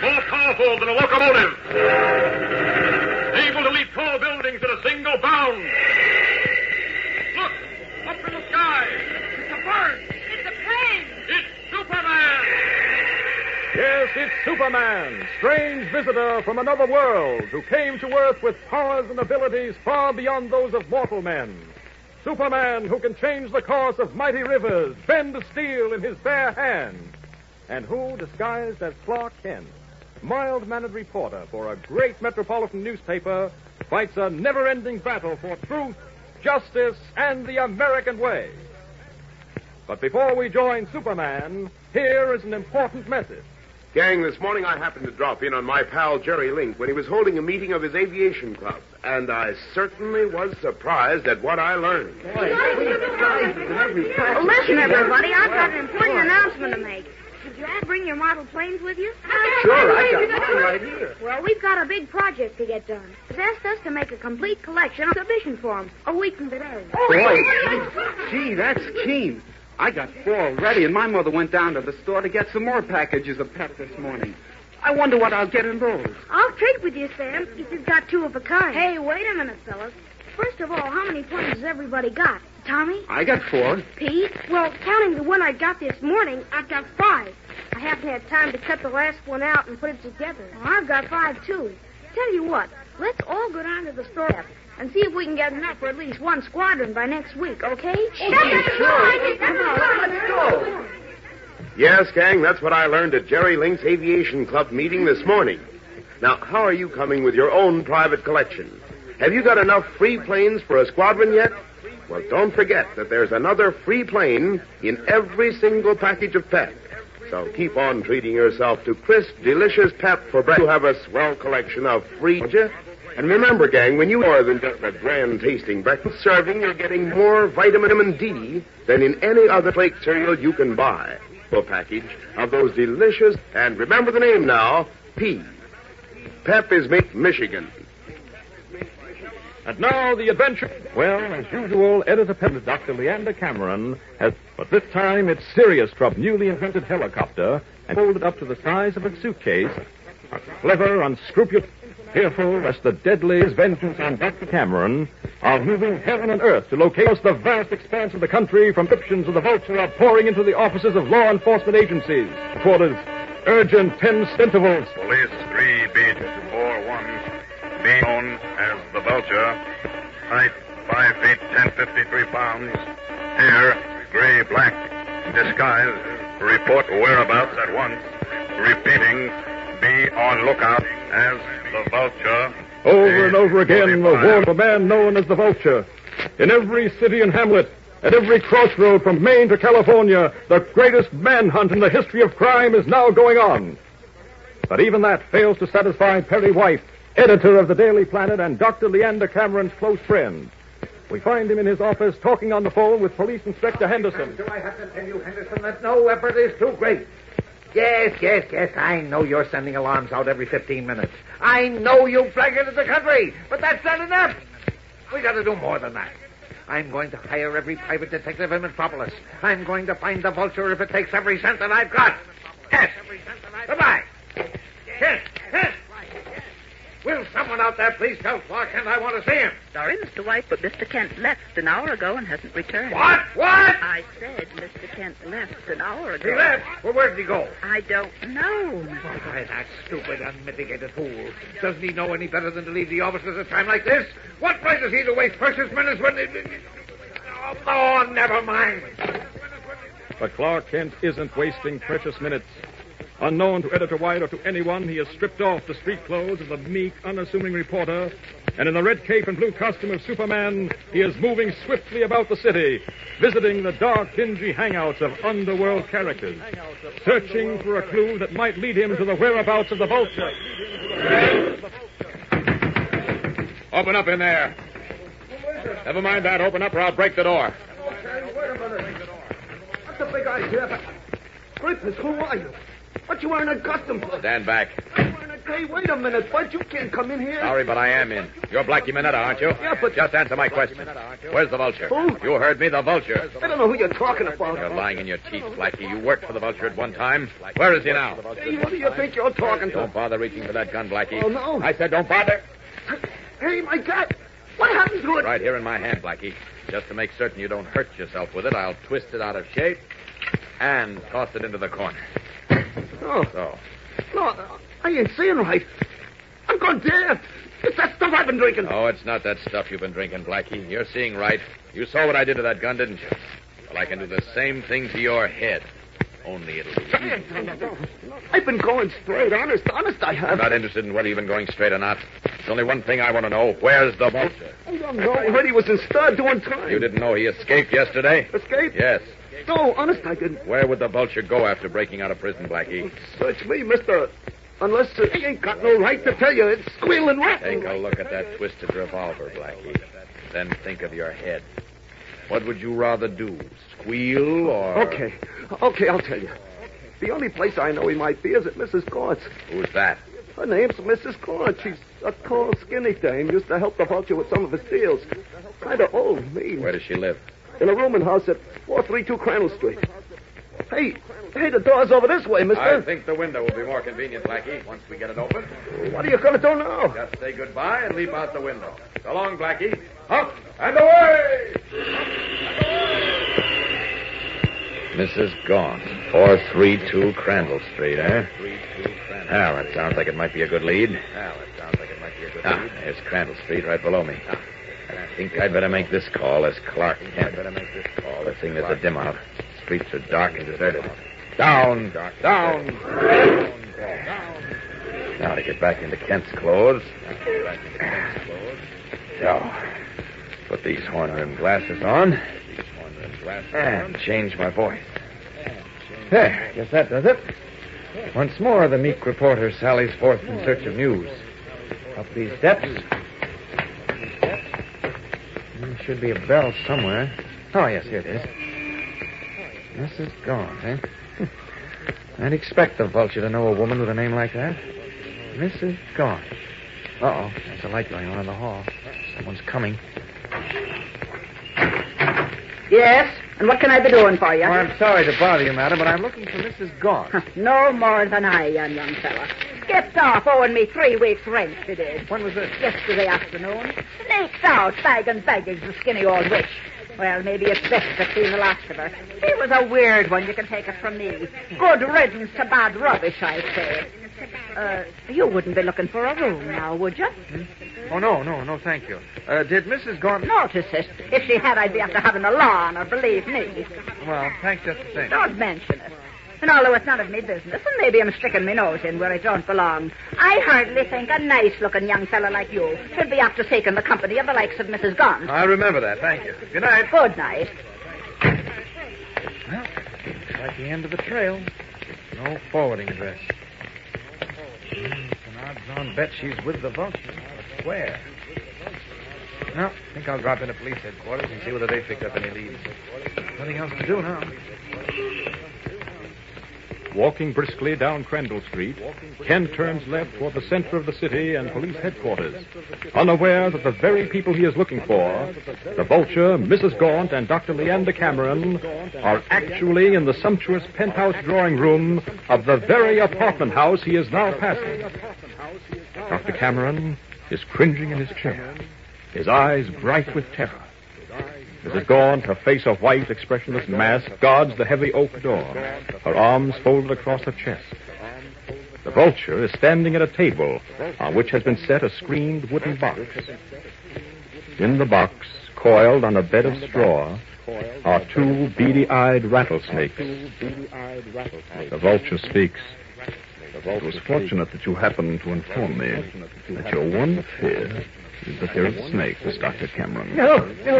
More powerful than a locomotive. Able to leap tall buildings at a single bound. Look, up in the sky. It's a bird. It's a plane. It's Superman. Yes, it's Superman, strange visitor from another world who came to Earth with powers and abilities far beyond those of mortal men. Superman who can change the course of mighty rivers, bend steel in his bare hand, and who, disguised as Clark Kent, mild-mannered reporter for a great metropolitan newspaper, fights a never-ending battle for truth, justice, and the American way. But before we join Superman, here is an important message. Gang, this morning I happened to drop in on my pal Jerry Link when he was holding a meeting of his aviation club, and I certainly was surprised at what I learned. Listen, everybody, I've got an important announcement to make. Did you all bring your model planes with you? Sure, I got mine right here. Well, we've got a big project to get done. It's asked us to make a complete collection of exhibition for them a week from today. Boy, gee, that's keen. I got 4 already, and my mother went down to the store to get some more packages of pep this morning. I wonder what I'll get in those. I'll trade with you, Sam, if you've got 2 of a kind. Hey, wait a minute, fellas. First of all, how many planes has everybody got? Tommy? I got 4. Pete? Well, counting the one I got this morning, I've got 5. I haven't had time to cut the last one out and put it together. Well, I've got 5, too. Tell you what, let's all go down to the store and see if we can get enough for at least 1 squadron by next week, okay? Sure. Come on, let's go. Yes, gang, that's what I learned at Jerry Link's Aviation Club meeting this morning. Now, how are you coming with your own private collection? Have you got enough free planes for a squadron yet? Well, don't forget that there's another free plane in every single package of pep. So keep on treating yourself to crisp, delicious pep for breakfast. You have a swell collection of free... And remember, gang, when you more than just a grand-tasting breakfast serving, you're getting more vitamin D than in any other flake cereal you can buy. A package of those delicious... And remember the name now, P. Pep is made in Michigan. And now the adventure. Well, as usual, editor Dr. Leander Cameron has... But this time it's serious trouble. Newly invented helicopter and folded up to the size of a suitcase. A clever, unscrupulous... Fearful lest the deadly vengeance on Dr. Cameron are moving heaven and earth to locate the vast expanse of the country from descriptions of the vulture are pouring into the offices of law enforcement agencies. Quarters, urgent tense intervals. Police 3B41, be known as the Vulture. Height 5 feet 1053 pounds. Hair gray-black. Disguise. Report whereabouts at once. Repeating, be on lookout as the Vulture. Over and over again, the war of a man known as the Vulture. In every city and hamlet, at every crossroad from Maine to California, the greatest manhunt in the history of crime is now going on. But even that fails to satisfy Perry White, editor of the Daily Planet and Dr. Leander Cameron's close friend. We find him in his office talking on the phone with Police Inspector Henderson. Do I have to tell you, Henderson, that no effort is too great? Yes, I know you're sending alarms out every 15 minutes. I know you blackguarded the country, but that's not enough. We got to do more than that. I'm going to hire every private detective in Metropolis. I'm going to find the Vulture if it takes every cent that I've got. Yes. Goodbye. Yes. Will someone out there please tell Clark Kent I want to see him? Sorry, Mr. White, but Mr. Kent left an hour ago and hasn't returned. What? I said Mr. Kent left an hour ago. He left? Well, where did he go? I don't know. Why, that stupid, unmitigated fool. Doesn't he know any better than to leave the office at a time like this? What right has he to waste precious minutes when... Oh, never mind. But Clark Kent isn't wasting precious minutes. Unknown to Editor White or to anyone, he has stripped off the street clothes of the meek, unassuming reporter, and in the red cape and blue costume of Superman, he is moving swiftly about the city, visiting the dark, dingy hangouts of underworld characters, searching for a clue that might lead him to the whereabouts of the Vulture. Open up in there. Never mind that. Open up or I'll break the door. Okay, wait a minute. That's a big idea, but... Grippers, who are you? What you wearing a costume for? Stand back. Hey, wait a minute, Bud. You can't come in here. Sorry, but I am in. You're Blackie Minetta, aren't you? Yeah, but... Just answer my question. Where's the vulture? Who? You heard me, the vulture. I don't know who you're talking about. You're lying in your teeth, Blackie. You worked for the vulture at one time. Where is he now? Hey, who do you think you're talking to? Don't bother reaching for that gun, Blackie. Oh, no. I said don't bother. Hey, my God. What happened to it? Right here in my hand, Blackie. Just to make certain you don't hurt yourself with it, I'll twist it out of shape and toss it into the corner. Oh. So. No, I ain't seeing right. I'm going dead. It's that stuff I've been drinking. Oh, it's not that stuff you've been drinking, Blackie. You're seeing right. You saw what I did to that gun, didn't you? Well, I can do the same thing to your head. Only it'll be easy. I've been going straight. Honest I have. I'm not interested in whether you've been going straight or not. There's only one thing I want to know. Where's the vulture? I don't know. I heard he was in stud doing time. You didn't know he escaped yesterday? Escaped? Yes. No, honest, I didn't. Where would the vulture go after breaking out of prison, Blackie? Search me, mister. Unless he ain't got no right to tell you. It's squealing rattling. Take a look at that twisted revolver, Blackie. Then think of your head. What would you rather do? Squeal or... Okay, I'll tell you. The only place I know he might be is at Mrs. Gaunt's. Who's that? Her name's Mrs. Gaunt. She's a tall, skinny dame. Used to help the vulture with some of his deals. Kind of old, mean. Where does she live? In a rooming house at 432 Crandall Street. Hey, the door's over this way, mister. I think the window will be more convenient, Blackie, once we get it open. What are you going to do now? Just say goodbye and leap out the window. So long, Blackie. Up and away! Mrs. Gaunt, 432 Crandall Street, eh? Well, that sounds like it might be a good lead. There's Crandall Street right below me. I think I'd better make this call as Clark Kent. The thing is a dim out. Streets are dark and deserted. Down! Now to get back into Kent's clothes. So, put these horn-rimmed glasses on. And change my voice. There, guess that does it. Once more, the meek reporter sallies forth in search of news. Up these steps. There should be a bell somewhere. Oh, yes, here it is. Mrs. Gaunt, eh? I'd expect the vulture to know a woman with a name like that. Mrs. Gaunt. Uh-oh, there's a light going on in the hall. Someone's coming. Yes? And what can I be doing for you? Oh, I'm sorry to bother you, madam, but I'm looking for Mrs. Gaunt. No more than I, young fella. Skipped off owing me 3 weeks' rent, she did. When was this? Yesterday afternoon. Sneaks out, bag and baggage, the skinny old witch. Well, maybe it's best to see the last of her. She was a weird one, you can take it from me. Good riddance to bad rubbish, I'd say. You wouldn't be looking for a room now, would you? Oh, no, thank you. Did Mrs. Gaunt... Notice it. If she had, I'd be after having a law on her, believe me. Well, thanks just the same. Don't mention it. And although it's none of me business, and maybe I'm sticking my nose in where it don't belong, I hardly think a nice-looking young fella like you should be after taking the company of the likes of Mrs. Gaunt. I remember that, thank you. Good night. Good night. Well, looks like the end of the trail. No forwarding address. It's an odds-on bet she's with the vulture. But where? Well, I think I'll drop into police headquarters and see whether they picked up any leads. Nothing else to do now. Walking briskly down Crandall Street, Ken turns left toward the center of the city and police headquarters, unaware that the very people he is looking for, the vulture, Mrs. Gaunt, and Dr. Leander Cameron, are actually in the sumptuous penthouse drawing room of the very apartment house he is now passing. Dr. Cameron is cringing in his chair, his eyes bright with terror. Mrs. Gaunt, her face a white, expressionless mask, guards the heavy oak door, her arms folded across her chest. The vulture is standing at a table on which has been set a screened wooden box. In the box, coiled on a bed of straw, are 2 beady-eyed rattlesnakes. The vulture speaks. It was fortunate that you happened to inform me that your one fear is the fear of snakes, Dr. Cameron. No,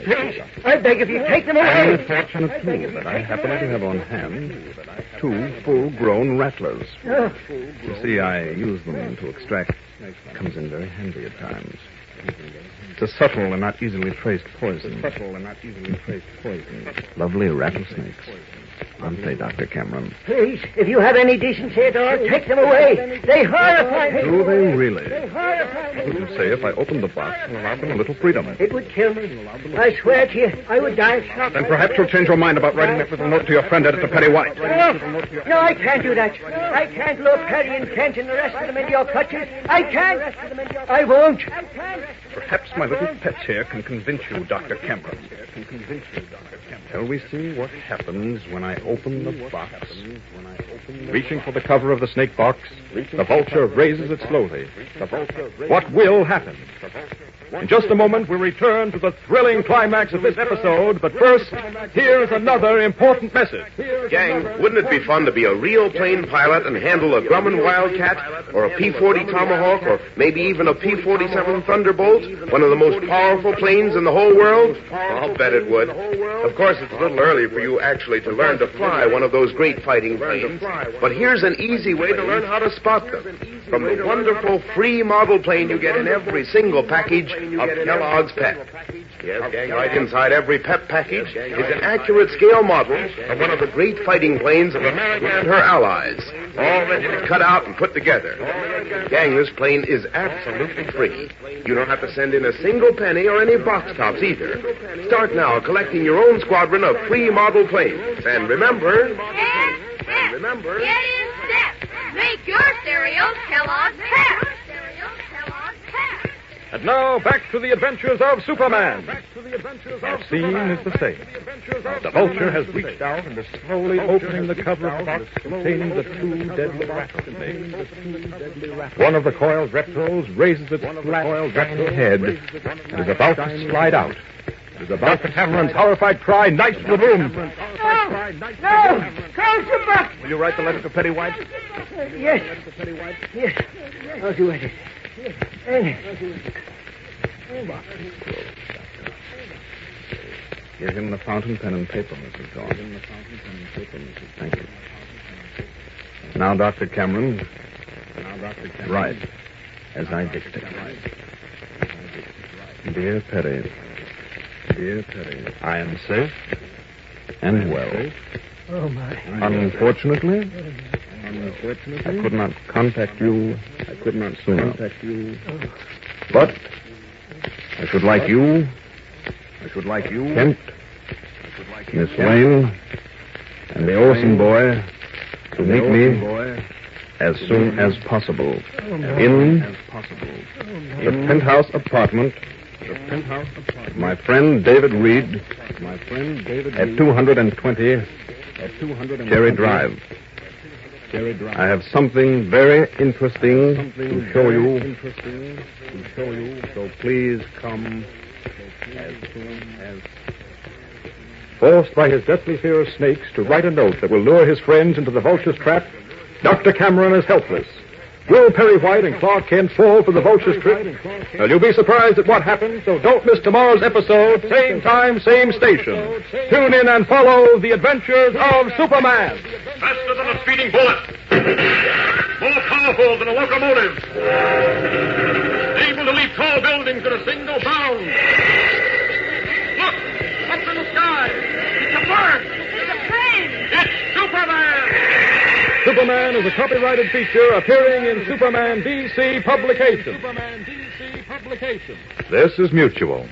please. I beg of you, take them away. And fortunate, too, that I happen to have on hand 2 full-grown rattlers. You see, I use them to extract. Comes in very handy at times. It's a subtle and not easily traced poison. Lovely rattlesnakes. Say, Dr. Cameron. Please, if you have any decency at all, take them away. They horrify me. Do they really? They horrify me. What would you say if I opened the box and allowed them a little freedom? It would kill me. I swear to you, I would die shot. Then perhaps you'll change your mind about writing that little note to your friend, Editor Perry White. No, I can't do that. I can't lure Perry and Kent and the rest of them into your clutches. I can't. I won't. Perhaps my little pets here can convince you, Dr. Cameron. Shall we see what happens when I open the box? Reaching for the cover of the snake box, the vulture raises it slowly. What will happen? In just a moment, we'll return to the thrilling climax of this episode, but first, here's another important message. Gang, wouldn't it be fun to be a real plane pilot and handle a Grumman Wildcat, or a P-40 Tomahawk, or maybe even a P-47 Thunderbolt, one of the most powerful planes in the whole world? I'll bet it would. Of course, it's a little early for you actually to learn to fly one of those great fighting planes, but here's an easy way to learn how to spot them. From the wonderful free model plane you get in every single package of Kellogg's Pep. Yes, gang, right inside every Pep package is an accurate scale model of one of the great fighting planes of America and her allies, all ready to cut out and put together. Gang, this plane is absolutely free. You don't have to send in a single penny or any box tops either. Start now collecting your own squadron of free model planes. And remember... Get in step. Make your cereal Kellogg's Pep. And now, back to the adventures of Superman. Our scene is the same. The vulture has reached out and is slowly opening the cover of the box containing the two deadly rattlesnakes. One of the coiled reptiles raises its flat head and is about to slide out. Dr. Cameron's horrified cry knifes the room. No! Close the box! Will you write the letter to Perry White? Yes. Yes. I'll do it. Give him the fountain pen and paper, Mrs. Dawn. Thank you. Now, Dr. Cameron, write as I dictate. Dear Perry, I am safe and well. Oh, my. Unfortunately, I could not contact you sooner. But I should like you, Kent, Miss Wayne, and the Olsen boy to meet me as soon as possible in the penthouse apartment of my friend David Reed at 220 Cherry Drive. I have something very interesting to show you, so please come as soon as... Forced by his deathly fear of snakes to write a note that will lure his friends into the vulture's trap, Dr. Cameron is helpless. Will Perry White and Clark Kent fall for the vulture's trick? Well, you'll be surprised at what happens, so don't miss tomorrow's episode, same time, same station. Tune in and follow the adventures of Superman. Faster than a speeding bullet. More powerful than a locomotive. Able to leap tall buildings in a single bound. Look! Up in the sky! It's a bird! It's a plane! It's Superman! Superman is a copyrighted feature appearing in Superman DC Publications. This is Mutual.